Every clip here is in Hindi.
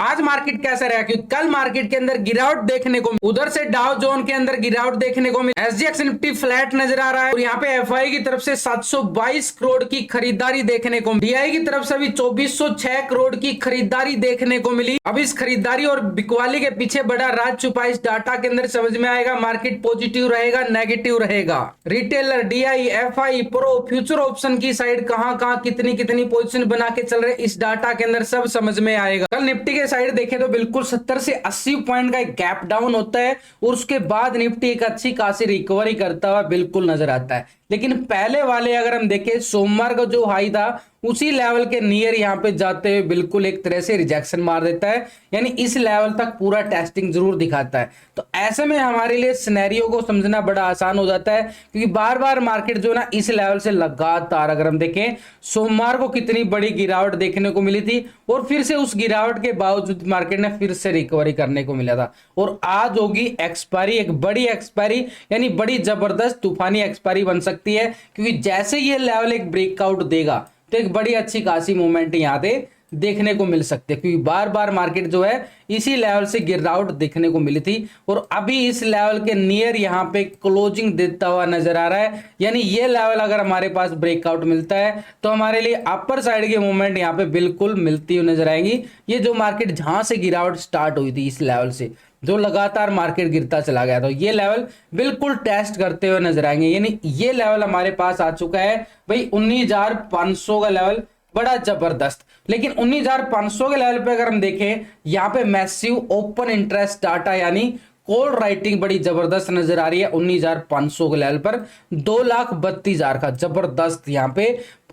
आज मार्केट कैसा रहा, क्योंकि कल मार्केट के अंदर गिरावट देखने को, उधर से डाउ जोन के अंदर गिरावट देखने को मिली, एसजीएक्स निफ्टी फ्लैट नजर आ रहा है और यहाँ पे एफआई की तरफ से 722 करोड़ की खरीदारी देखने को, डीआई की तरफ से भी 2406 करोड़ की खरीदारी देखने को मिली। अब इस खरीदारी और बिकवाली के पीछे बड़ा राज छुपा इस डाटा के अंदर समझ में आएगा। मार्केट पॉजिटिव रहेगा, नेगेटिव रहेगा, retailer, DI, FI, pro, future option की साइड कहां कहां कितनी कितनी पोजीशन बना के चल रहे, इस डाटा के अंदर सब समझ में आएगा। कल निफ्टी के साइड देखें तो बिल्कुल 70 से 80 पॉइंट का एक गैप डाउन होता है और उसके बाद निफ्टी एक अच्छी खासी रिकवरी करता हुआ बिल्कुल नजर आता है। लेकिन पहले वाले अगर हम देखें, सोमवार का जो हाई था उसी लेवल के नियर यहां पे जाते हुए बिल्कुल एक तरह से रिजेक्शन मार देता है, यानी इस लेवल तक पूरा टेस्टिंग जरूर दिखाता है। तो ऐसे में हमारे लिए सिनेरियो को समझना बड़ा आसान हो जाता है, क्योंकि बार बार मार्केट जो ना इस लेवल से लगातार, अगर हम देखें सोमवार को कितनी बड़ी गिरावट देखने को मिली थी और फिर से उस गिरावट के बावजूद मार्केट ने फिर से रिकवरी करने को मिला था। और आज होगी एक्सपायरी, एक बड़ी एक्सपायरी, यानी बड़ी जबरदस्त तूफानी एक्सपायरी बन सकती है, क्योंकि जैसे ये लेवल एक ब्रेकआउट देगा तो एक बड़ी अच्छी खासी मूवमेंट यहाँ पे देखने को मिल सकती है, क्योंकि बार बार मार्केट जो है इसी लेवल से गिरावट देखने को मिली थी और अभी इस लेवल के नियर यहाँ पे क्लोजिंग देता हुआ नजर आ रहा है। यानी ये लेवल अगर हमारे पास ब्रेकआउट मिलता है तो हमारे लिए अपर साइड की मूवमेंट यहाँ पे बिल्कुल मिलती हुई नजर आएगी। ये जो मार्केट जहां से गिरावट स्टार्ट हुई थी, इस लेवल से जो लगातार मार्केट गिरता चला गया, तो ये लेवल बिल्कुल टेस्ट करते हुए नजर आएंगे। यानी ये लेवल हमारे पास आ चुका है भाई 19,500 का लेवल, बड़ा जबरदस्त। लेकिन 19,500 के लेवल पे अगर हम देखें, यहाँ पे मैसिव ओपन इंटरेस्ट डाटा यानी कॉल राइटिंग बड़ी जबरदस्त नजर आ रही है 19,500 के लेवल पर, 2,32,000 का जबरदस्त यहाँ पे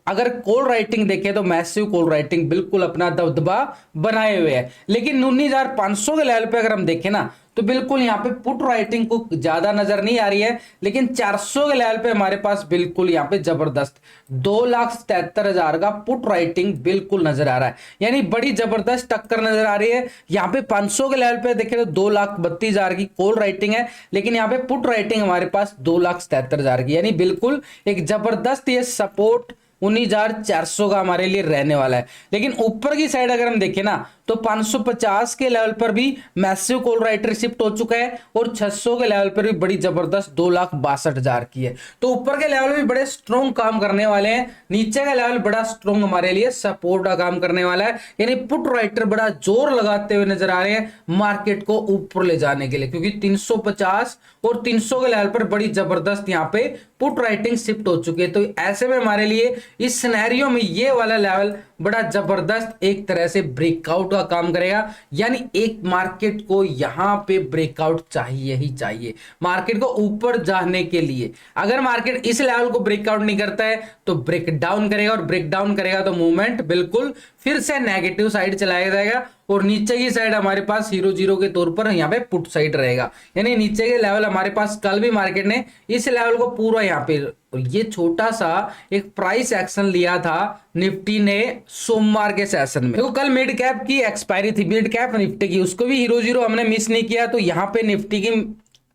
अगर कॉल राइटिंग देखें तो मैसिव कॉल राइटिंग बिल्कुल अपना दबदबा बनाए हुए है। लेकिन 19,500 के लेवल पे अगर हम देखें ना तो बिल्कुल यहाँ पे पुट राइटिंग को ज्यादा नजर नहीं आ रही है, लेकिन 400 के लेवल पे हमारे पास बिल्कुल यहाँ पे जबरदस्त 2,77,000 का पुट राइटिंग बिल्कुल नजर आ रहा है, यानी बड़ी जबरदस्त टक्कर नजर आ रही है। यहाँ पे 500 के लेवल पे देखें तो 2,32,000 की कॉल राइटिंग है, लेकिन यहाँ पे पुट राइटिंग हमारे पास 2,77,000 की, यानी बिल्कुल एक जबरदस्त ये सपोर्ट 19,400 का हमारे लिए रहने वाला है। लेकिन ऊपर की साइड अगर हम देखें ना तो 550 के लेवल पर भी मैसिव कॉल राइटर शिफ्ट हो चुका है और 600 के लेवल पर भी बड़ी जबरदस्त 2,62,000 की है। तो ऊपर के लेवल भी बड़े स्ट्रॉन्ग काम करने वाले हैं, नीचे का लेवल बड़ा स्ट्रॉन्ग हमारे लिए सपोर्ट का काम करने वाला है। यानी पुट राइटर बड़ा जोर लगाते हुए नजर आ रहे हैं मार्केट को ऊपर ले जाने के लिए, क्योंकि 350 और 300 के लेवल पर बड़ी जबरदस्त यहाँ पे पुट राइटिंग शिफ्ट हो चुकी है। तो ऐसे में हमारे लिए इस सिनेरियो में ये वाला लेवल बड़ा जबरदस्त एक तरह से ब्रेकआउट का काम करेगा, यानी एक मार्केट को यहां पे ब्रेकआउट चाहिए ही चाहिए मार्केट को ऊपर जाने के लिए। अगर मार्केट इस लेवल को ब्रेकआउट नहीं करता है तो ब्रेक डाउन करेगा, और ब्रेक डाउन करेगा तो मूवमेंट बिल्कुल फिर से नेगेटिव साइड चलाया जाएगा और नीचे की साइड हमारे पास 0,0 के तौर पर यहाँ पे पुट साइड रहेगा। यानी नीचे के लेवल हमारे पास कल भी मार्केट ने इस लेवल को पूरा यहाँ पे ये छोटा सा एक प्राइस एक्शन लिया था निफ्टी ने सोमवार के सेशन में। देखो कल मिड कैप की एक्सपायरी थी, मिड कैप निफ्टी की, उसको भी 0,0 हमने मिस नहीं किया, तो यहाँ पे निफ्टी की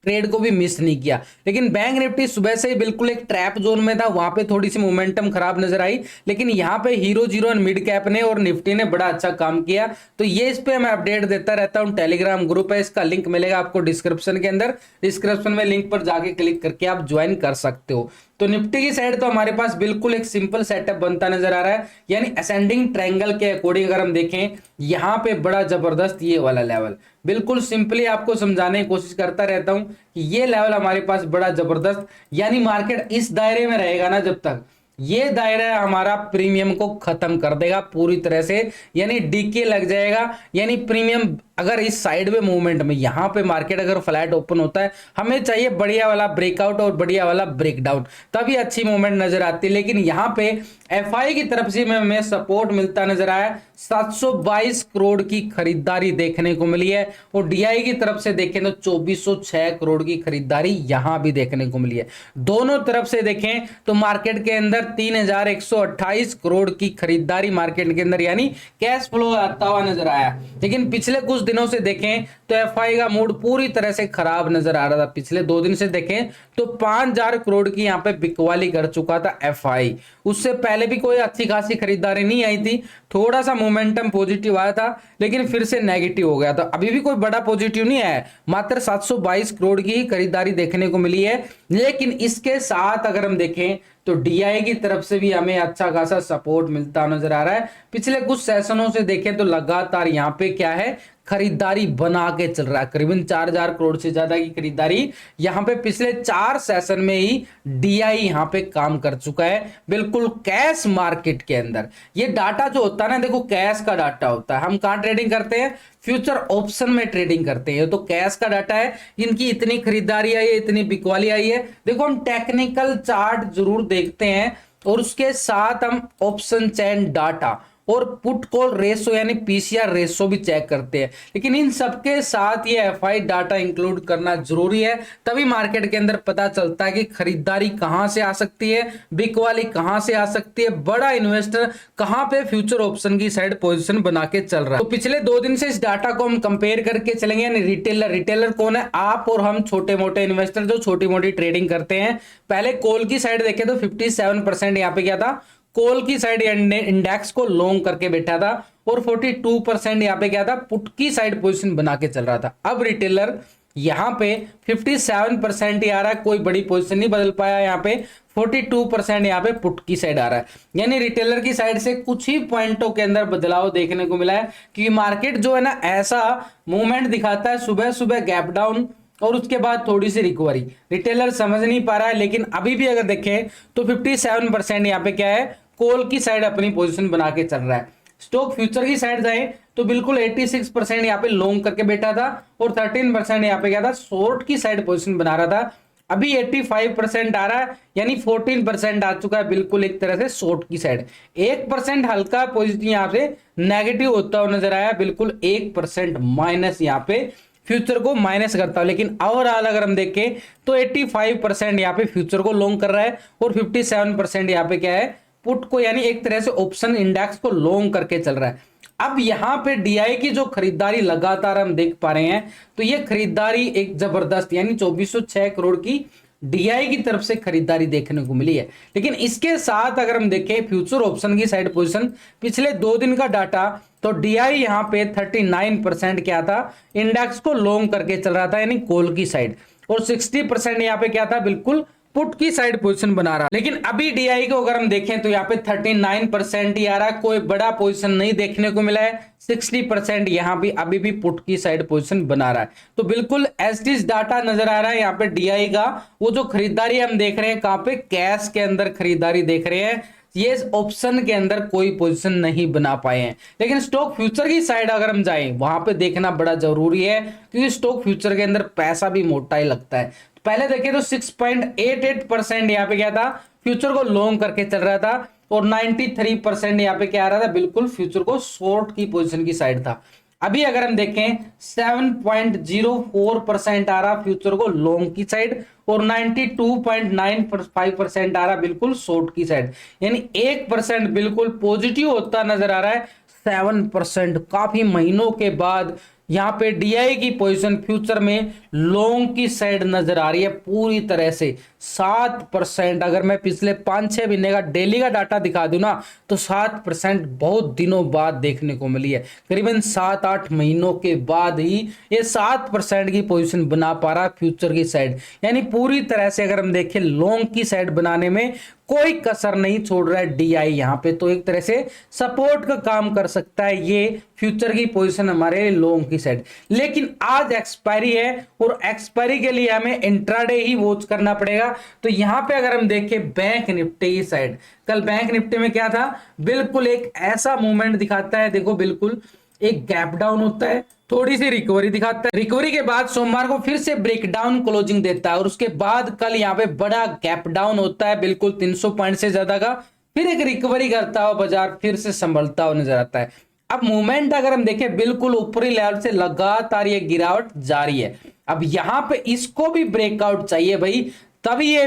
ट्रेड को भी मिस नहीं किया। लेकिन बैंक निफ्टी सुबह से ही बिल्कुल एक ट्रैप जोन में था, वहां पे थोड़ी सी मोमेंटम खराब नजर आई, लेकिन यहाँ पे 0,0 मिड कैप ने और निफ्टी ने बड़ा अच्छा काम किया। तो ये इस पे मैं अपडेट देता रहता हूँ। टेलीग्राम ग्रुप है, इसका लिंक मिलेगा आपको डिस्क्रिप्शन के अंदर, डिस्क्रिप्शन में लिंक पर जाके क्लिक करके आप ज्वाइन कर सकते हो। तो निफ्टी की साइड तो हमारे पास बिल्कुल एक सिंपल सेटअप बनता नजर आ रहा है, यानी असेंडिंग ट्रायंगल के अकॉर्डिंग अगर हम देखें यहाँ पे बड़ा जबरदस्त ये वाला लेवल, बिल्कुल सिंपली आपको समझाने की कोशिश करता रहता हूं कि ये लेवल हमारे पास बड़ा जबरदस्त, यानी मार्केट इस दायरे में रहेगा ना जब तक, ये दायरा हमारा प्रीमियम को खत्म कर देगा पूरी तरह से, यानी डीके लग जाएगा। यानी प्रीमियम अगर इस साइड में मूवमेंट में यहाँ पे मार्केट अगर फ्लैट ओपन होता है, हमें चाहिए बढ़िया वाला ब्रेकआउट और बढ़िया वाला ब्रेकडाउन, तभी अच्छी मूवमेंट नजर आती है। लेकिन यहाँ पे एफआई की तरफ से हमें सपोर्ट मिलता नजर आया, 722 करोड़ की खरीदारी देखने को मिली है और डीआई की तरफ से देखें तो 2406 करोड़ की खरीदारी यहां भी देखने को मिली है। दोनों तरफ से देखें तो मार्केट के अंदर 3,128 करोड़ की खरीदारी मार्केट के अंदर यानी कैश फ्लो आता हुआ नजर आया। लेकिन पिछले कुछ दिनों से देखें तो एफआई का मूड पूरी तरह से खराब नजर आ रहा था। पिछले 2 दिन से देखें तो 5000 करोड़ की यहाँ पे बिकवाली कर चुका था एफआई। उससे पहले भी कोई अच्छी खासी खरीदारी नहीं आई थी, थोड़ा सा मोमेंटम पॉजिटिव आया था लेकिन फिर से नेगेटिव हो गया था। अभी भी कोई बड़ा पॉजिटिव नहीं आया, मात्र 722 करोड़ की ही खरीदारी देखने को मिली है। लेकिन इसके साथ अगर हम देखें तो डीआई की तरफ से भी हमें अच्छा खासा सपोर्ट मिलता नजर आ रहा है। पिछले कुछ सेशनों से देखें तो लगातार यहाँ पे क्या है, खरीदारी बना के चल रहा है। करीबन 4000 करोड़ से ज्यादा की खरीदारी यहाँ पे पिछले 4 सेशन में ही डीआई यहाँ पे काम कर चुका है, बिल्कुल कैश मार्केट के अंदर। ये डाटा जो होता है ना, देखो कैश का डाटा होता है। हम कहाँ ट्रेडिंग करते हैं, फ्यूचर ऑप्शन में ट्रेडिंग करते हैं। तो कैश का डाटा है, इनकी इतनी खरीदारी आई है, इतनी बिकवाली आई है। देखो हम टेक्निकल चार्ट जरूर देखते हैं और उसके साथ हम ऑप्शन चेन डाटा और पुट कॉल रेशो यानी पीसीआर रेशो भी चेक करते हैं। लेकिन इन सबके साथ ये एफआई डाटा इंक्लूड करना जरूरी है, तभी मार्केट के अंदर पता चलता है कि खरीदारी कहां से आ सकती है, बिकवाली कहां से आ सकती है, बड़ा इन्वेस्टर कहां पे फ्यूचर ऑप्शन की साइड पोजीशन बना के चल रहा है। तो पिछले 2 दिन से इस डाटा को हम कंपेयर करके चलेंगे। यानी रिटेलर कौन है, आप और हम छोटे मोटे इन्वेस्टर जो छोटी मोटी ट्रेडिंग करते हैं। पहले कॉल की साइड देखें तो 57% यहाँ पे क्या था, कॉल की साइड इंडेक्स को लॉन्ग करके बैठा था और 42% यहाँ पे क्या था, पुट की साइड पोजीशन बना के चल रहा था। अब रिटेलर यहाँ पे 57% ही आ रहा है, कोई बड़ी पोजीशन नहीं बदल पाया। यहाँ पे 42% यहाँ पे पुट की साइड आ रहा है। यानी रिटेलर की साइड से कुछ ही पॉइंटों के अंदर बदलाव देखने को मिला है, क्योंकि मार्केट जो है ना ऐसा मूवमेंट दिखाता है, सुबह सुबह गैप डाउन और उसके बाद थोड़ी सी रिकवरी। रिटेलर समझ नहीं पा रहा है, लेकिन अभी भी अगर देखें तो 57% यहाँ पे क्या है, कॉल की साइड अपनी पोजीशन बना के चल रहा है। स्टॉक फ्यूचर की साइड जाए तो बिल्कुल 86% यहाँ पे लॉन्ग करके बैठा था और 13% यहाँ पे क्या था, शॉर्ट की साइड पोजीशन बना रहा था। अभी 85% आ रहा है, यानी 14% आ चुका है बिल्कुल एक तरह से शॉर्ट की साइड। 1% हल्का पॉजिटिव यहाँ से नेगेटिव होता हुआ नजर आया, बिल्कुल 1% माइनस यहाँ पे फ्यूचर को माइनस करता हूं। लेकिन ओवरऑल अगर हम देखें तो 85% यहाँ पे फ्यूचर को लॉन्ग कर रहा है और 57% यहाँ पे क्या है, पुट को यानी एक तरह से ऑप्शन इंडेक्स को लॉन्ग करके चल रहा है। अब यहाँ पे डीआई की जो खरीदारी लगातार हम देख पा रहे हैं, तो ये खरीदारी एक जबरदस्त यानी 2406 करोड़ की डीआई की तरफ से खरीदारी देखने को मिली है। लेकिन इसके साथ अगर हम देखें फ्यूचर ऑप्शन की साइड पोजीशन, पिछले 2 दिन का डाटा, तो डीआई यहाँ पे 39% क्या था, इंडेक्स को लॉन्ग करके चल रहा था यानी कॉल की साइड, और 60% यहाँ पे क्या था, बिल्कुल पुट की साइड पोजीशन बना रहा। लेकिन अभी डीआई को अगर हम देखें तो यहाँ पे 39% ही आ रहा है, कोई बड़ा पोजीशन नहीं देखने को मिला है। 60% यहाँ भी अभी भी पुट की साइड पोजीशन बना रहा है। तो बिल्कुल एस्टिस डाटा नजर आ रहा है यहाँ पे डीआई का। वो जो खरीदारी हम देख रहे हैं कहां पे, कैश के अंदर खरीदारी देख रहे हैं, ये ऑप्शन के अंदर कोई पोजीशन नहीं बना पाए हैं। लेकिन स्टॉक फ्यूचर की साइड अगर हम जाएं वहां पे देखना बड़ा जरूरी है, क्योंकि स्टॉक फ्यूचर के अंदर पैसा भी मोटा ही लगता है। पहले देखें तो 6.88% यहाँ पे क्या था, फ्यूचर को लॉन्ग करके चल रहा था और 93% यहाँ पे क्या आ रहा था, बिल्कुल फ्यूचर को शॉर्ट की पोजीशन की साइड था। अभी अगर हम देखें 7.04% आ रहा फ्यूचर को लॉन्ग की साइड और 92.95% आ रहा बिल्कुल शॉर्ट की साइड, यानी 1% बिल्कुल पॉजिटिव होता नजर आ रहा है। 7% काफी महीनों के बाद यहाँ पे डीआई की पोजीशन फ्यूचर में लॉन्ग की साइड नजर आ रही है पूरी तरह से। 7% अगर मैं पिछले 5-6 महीने का डेली का डाटा दिखा दूं ना, तो 7% बहुत दिनों बाद देखने को मिली है। करीबन 7-8 महीनों के बाद ही ये 7% की पोजीशन बना पा रहा फ्यूचर की साइड, यानी पूरी तरह से अगर हम देखें लॉन्ग की साइड बनाने में कोई कसर नहीं छोड़ रहा है डीआई यहाँ पे। तो एक तरह से सपोर्ट का काम कर सकता है ये फ्यूचर की पोजीशन हमारे लॉन्ग की साइड। लेकिन आज एक्सपायरी है और एक्सपायरी के लिए हमें इंट्राडे ही वॉच करना पड़ेगा। तो यहाँ पे अगर हम देखें बैंक निफ्टी की साइड, कल बैंक निफ्टी में क्या था, बिल्कुल एक ऐसा मूवमेंट दिखाता है, देखो बिल्कुल एक गैप डाउन होता है, थोड़ी सी रिकवरी दिखाता है, रिकवरी के बाद सोमवार को फिर से ब्रेकडाउन क्लोजिंग देता है और उसके बाद कल यहाँ पे बड़ा गैप डाउन होता है बिल्कुल 300 पॉइंट से ज्यादा का, फिर एक रिकवरी करता हुआ बाजार फिर से संभलता हुआ नजर आता है। अब मूवमेंट अगर हम देखें बिल्कुल ऊपरी लेवल से लगातार ये गिरावट जारी है। अब यहाँ पे इसको भी ब्रेकआउट चाहिए भाई, तभी ये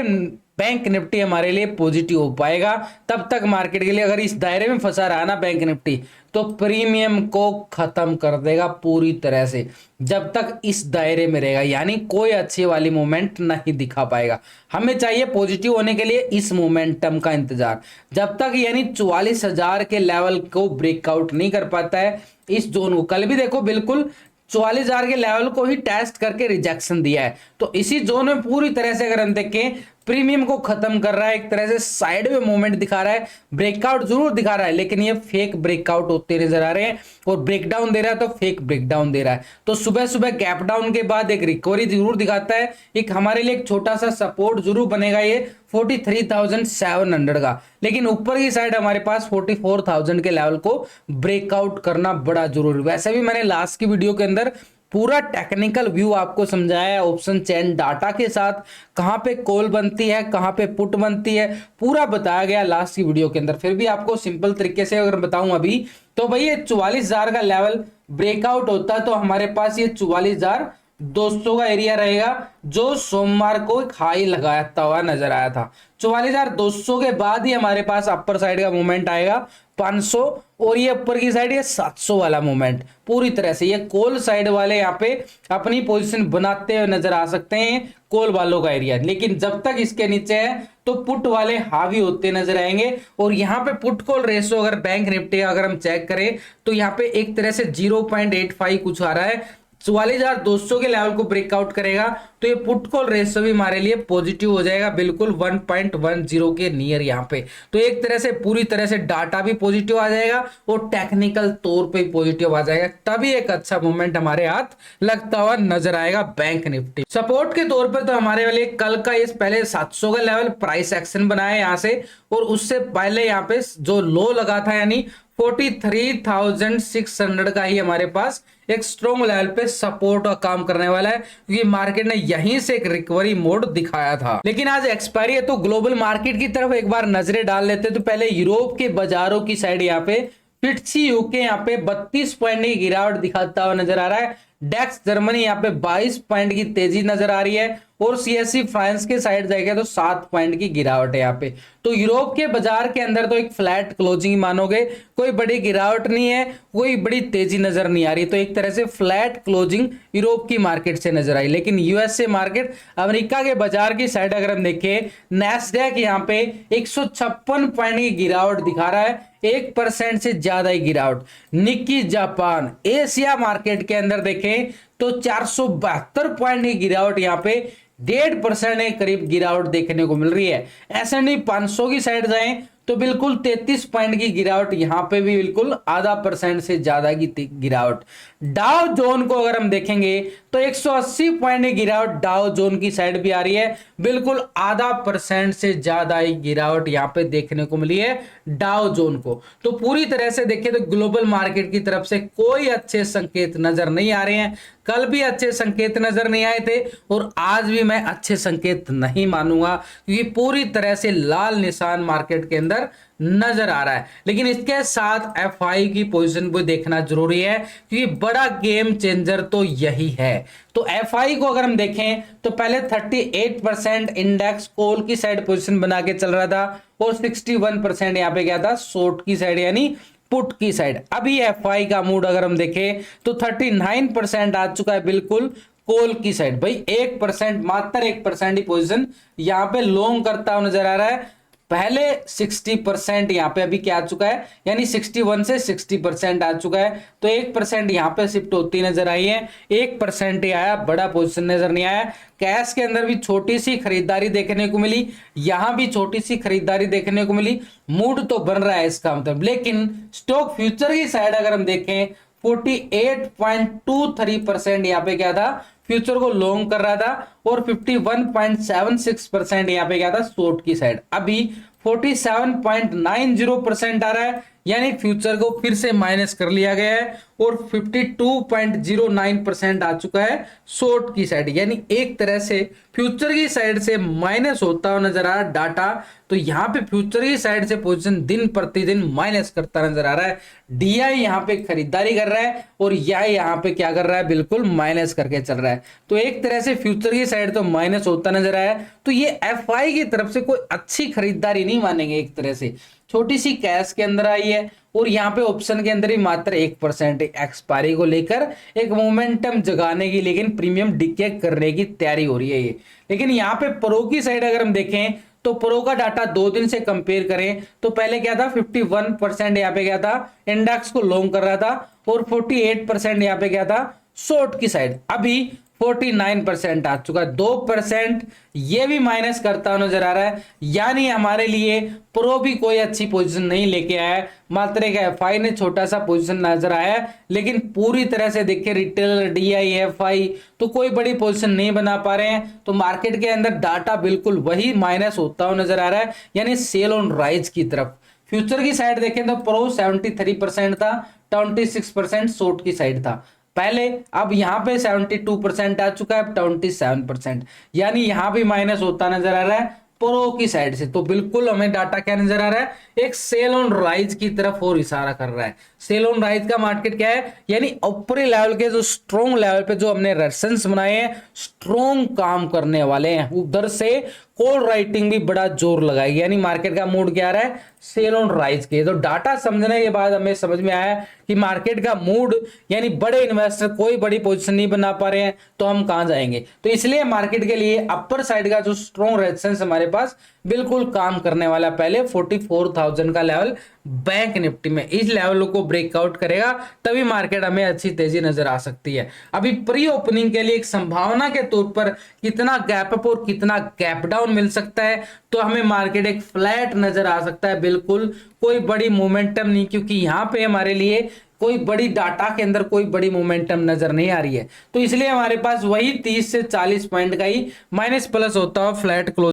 बैंक निफ्टी हमारे लिए पॉजिटिव हो पाएगा। तब तक मार्केट के लिए अगर इस दायरे में फंसा रहा ना बैंक निफ्टी, तो प्रीमियम को खत्म कर देगा पूरी तरह से, जब तक इस दायरे में रहेगा, यानी कोई अच्छी वाली मूवमेंट नहीं दिखा पाएगा। हमें चाहिए पॉजिटिव होने के लिए इस मोमेंटम का इंतजार, जब तक यानी 44,000 के लेवल को ब्रेकआउट नहीं कर पाता है इस जोन को। कल भी देखो बिल्कुल 44,000 के लेवल को ही टेस्ट करके रिजेक्शन दिया है। तो इसी जोन में पूरी तरह से अगर हम देखें प्रीमियम को खत्म कर रहा है, एक तरह से साइड में मूवमेंट दिखा रहा है, ब्रेकआउट जरूर दिखा रहा है, लेकिन ये फेक ब्रेकआउट होते नजर आ रहे हैं और ब्रेकडाउन दे रहा है तो फेक ब्रेकडाउन दे रहा है। तो सुबह सुबह गैप डाउन के बाद एक रिकवरी जरूर दिखाता है, एक हमारे लिए एक छोटा सा सपोर्ट जरूर बनेगा ये 43,700 का, लेकिन ऊपर की साइड हमारे पास 44,000 के लेवल को ब्रेकआउट करना बड़ा जरूरी। वैसे भी मैंने लास्ट की वीडियो के अंदर पूरा टेक्निकल व्यू आपको समझाया है, ऑप्शन चेन डाटा के साथ कहां पे कॉल बनती है, कहां पे पुट बनती है, पूरा बताया गया लास्ट की वीडियो के अंदर। फिर भी आपको सिंपल तरीके से अगर बताऊं अभी, तो भाई ये 44,000 का लेवल ब्रेकआउट होता है तो हमारे पास ये 44,200 का एरिया रहेगा, जो सोमवार को एक हाई लगाता हुआ नजर आया था। 44,200 के बाद ही हमारे पास अपर साइड का मूवमेंट आएगा 500, और ये ऊपर की साइड ये 700 वाला मूवमेंट पूरी तरह से ये कॉल साइड वाले यहाँ पे अपनी पोजीशन बनाते हुए नजर आ सकते हैं, कॉल वालों का एरिया। लेकिन जब तक इसके नीचे है तो पुट वाले हावी होते नजर आएंगे। और यहाँ पे पुट कॉल रेशो अगर बैंक निफ्टी अगर हम चेक करें तो यहाँ पे एक तरह से 0.85 कुछ आ रहा है। 44,200 के लेवल को ब्रेकआउट करेगा तो ये पुट कॉल रेशियो भी हमारे लिए पॉजिटिव हो जाएगा, बिल्कुल 1.10 के नियर यहाँ पे। तो एक तरह से पूरी तरह से डाटा भी पॉजिटिव आ जाएगा और टेक्निकल तौर पे पॉजिटिव आ जाएगा, तभी एक अच्छा मूवमेंट हमारे हाथ लगता हुआ नजर आएगा बैंक निफ्टी। सपोर्ट के तौर पर तो हमारे वाले कल का इस पहले 700 का लेवल प्राइस एक्शन बनाया यहाँ से, और उससे पहले यहाँ पे जो लो लगा था यानी 43,600 का ही हमारे पास एक स्ट्रॉन्ग लेवल पे सपोर्ट का काम करने वाला है, क्योंकि मार्केट ने यहीं से एक रिकवरी मोड दिखाया था। लेकिन आज एक्सपायरी है तो ग्लोबल मार्केट की तरफ एक बार नजरें डाल लेते। तो पहले यूरोप के बाजारों की साइड यहाँ पे फिट्सी यूके यहाँ पे 32 पॉइंट की गिरावट दिखाता हुआ नजर आ रहा है। डेक्स जर्मनी यहाँ पे 22 पॉइंट की तेजी नजर आ रही है, और सीएससी फ्रांस के साइड जाएगा तो 7 पॉइंट की गिरावट है यहाँ पे। तो यूरोप के बाजार के अंदर तो एक फ्लैट क्लोजिंग मानोगे, कोई बड़ी गिरावट नहीं है, कोई बड़ी तेजी नजर नहीं आ रही। तो एक तरह से फ्लैट क्लोजिंग यूरोप की मार्केट से नजर आई। लेकिन यूएसए मार्केट अमेरिका के बाजार की साइड अगर हम देखें, नैस्डैक यहाँ पे 156 पॉइंट की गिरावट दिखा रहा है, 1% से ज्यादा ही गिरावट। निक्की जापान एशिया मार्केट के अंदर देखें तो 472 पॉइंट की गिरावट, यहाँ पे 1.5% के करीब गिरावट देखने को मिल रही है। S&P 500 की साइड जाएं तो बिल्कुल 33 पॉइंट की गिरावट, यहां पे भी बिल्कुल आधा % से ज्यादा की गिरावट। डाउ जोन को अगर हम देखेंगे तो 180 पॉइंट की गिरावट डाउ जोन की साइड भी आ रही है, बिल्कुल आधा % से ज्यादा ही गिरावट यहां पे देखने को मिली है डाउ जोन को। तो पूरी तरह से देखें तो ग्लोबल मार्केट की तरफ से कोई अच्छे संकेत नजर नहीं आ रहे हैं। कल भी अच्छे संकेत नजर नहीं आए थे और आज भी मैं अच्छे संकेत नहीं मानूंगा, क्योंकि पूरी तरह से लाल निशान मार्केट के अंदर नजर आ रहा है। लेकिन इसके साथ एफआई की पोजीशन भी देखना जरूरी है, क्योंकि बड़ा गेम चेंजर तो यही है। तो एफआई को अगर हम देखें तो पहले 38% इंडेक्स कॉल की साइड पोजीशन बना के चल रहा था, और 61% यहाँ पे क्या था शॉर्ट की साइड यानी पुट की साइड। अभी एफआई का मूड अगर हम देखें तो 39% आ चुका है बिल्कुल कॉल की साइड। भाई 1%, मात्र 1% ही पोजीशन यहाँ पे लॉन्ग करता हुआ नजर आ रहा है। पहले 60% यहाँ पे अभी क्या आ चुका है, यानी 61 से 60% आ चुका है। तो 1% यहाँ पे शिफ्ट होती नजर आई है, 1% ही आया, बड़ा पोजीशन नजर नहीं आया। कैश के अंदर भी छोटी सी खरीदारी देखने को मिली, यहां भी छोटी सी खरीदारी देखने को मिली, मूड तो बन रहा है इसका मतलब। लेकिन स्टॉक फ्यूचर की साइड अगर हम देखें 48.23% यहाँ पे क्या था फ्यूचर को लॉन्ग कर रहा था, और 51.76% यहाँ पे क्या था शॉर्ट की साइड। अभी 47.90% आ रहा है, यानी फ्यूचर को फिर से माइनस कर लिया गया है, और 52.09% आ चुका है शॉर्ट की साइड। यानी एक तरह से फ्यूचर की साइड से माइनस होता हुआ नजर आ रहा डाटा, तो यहाँ पे फ्यूचर की साइड से पोजीशन दिन प्रतिदिन माइनस करता नजर आ रहा है। DI यहाँ पे खरीदारी कर रहा है और यह यहाँ पे क्या कर रहा है, बिल्कुल माइनस करके चल रहा है। तो एक तरह से फ्यूचर की साइड तो माइनस होता नजर आया, तो ये FI की तरफ से कोई अच्छी खरीदारी नहीं मानेंगे। एक तरह से छोटी सी कैश के अंदर आई है और यहाँ पे ऑप्शन के अंदर ही मात्र 1% एक्सपायरी को लेकर एक मोमेंटम जगाने की, लेकिन प्रीमियम डिके करने की तैयारी हो रही है ये। लेकिन यहाँ पे प्रो की साइड अगर हम देखें तो प्रो का डाटा 2 दिन से कंपेयर करें तो पहले क्या था, 51% यहाँ पे क्या था, इंडेक्स को लॉन्ग कर रहा था और 48% यहाँ पे क्या था, शॉर्ट की साइड। अभी 49% आ चुका है, 2% ये भी माइनस करता हुआ नजर आ रहा है। यानी हमारे लिए प्रो भी कोई अच्छी पोजीशन नहीं लेके आया है, मात्र एक FI ने छोटा सा पोजीशन नजर आया है, लेकिन पूरी तरह से देखिए रिटेलर DI FI तो कोई बड़ी पोजीशन नहीं बना पा रहे हैं। तो मार्केट के अंदर डाटा बिल्कुल वही माइनस होता हुआ नजर आ रहा है, यानी सेल ऑन राइज की तरफ। फ्यूचर की साइड देखें तो प्रो 73% था, 26% शॉर्ट की साइड था पहले, अब यहां पे 72% आ चुका है, अब 27%, यानी यहां भी माइनस होता नजर आ रहा है प्रो की साइड से। तो बिल्कुल हमें डाटा क्या नजर आ रहा है, एक सेल ऑन राइज की तरफ और इशारा कर रहा है। सेल ऑन राइज का मार्केट क्या है, यानी ऊपरी लेवल के जो स्ट्रॉन्ग लेवल पे जो हमने रेजिस्टेंस बनाए हैं, स्ट्रॉन्ग काम करने वाले हैं, उधर से कॉल राइटिंग भी बड़ा जोर लगाएगी। यानी मार्केट का मूड क्या रहा है, सेल ऑन राइज के। तो डाटा समझने के बाद हमें समझ में आया कि मार्केट का मूड, यानी बड़े इन्वेस्टर कोई बड़ी पोजीशन नहीं बना पा रहे हैं, तो हम कहां जाएंगे। तो इसलिए मार्केट के लिए अपर साइड का जो स्ट्रॉन्ग रेजिस्टेंस हमारे पास बिल्कुल काम करने वाला, पहले 44,000 का लेवल बैंक निफ्टी में, इस लेवल को ब्रेकआउट करेगा तभी मार्केट हमें अच्छी तेजी नजर आ सकती है। अभी प्री ओपनिंग के लिए एक संभावना के तौर पर कितना गैप अप और कितना गैप डाउन मिल सकता है, तो हमें मार्केट एक फ्लैट नजर आ सकता है, बिल्कुल कोई बड़ी मोमेंटम नहीं, क्योंकि यहां पे हमारे लिए कोई बड़ी डाटा के अंदर कोई बड़ी मोमेंटम नजर नहीं आ रही है। तो इसलिए हमारे पास वही 30 से 40 पॉइंट का ही माइनस प्लस होता है फ्लैट क्लोज।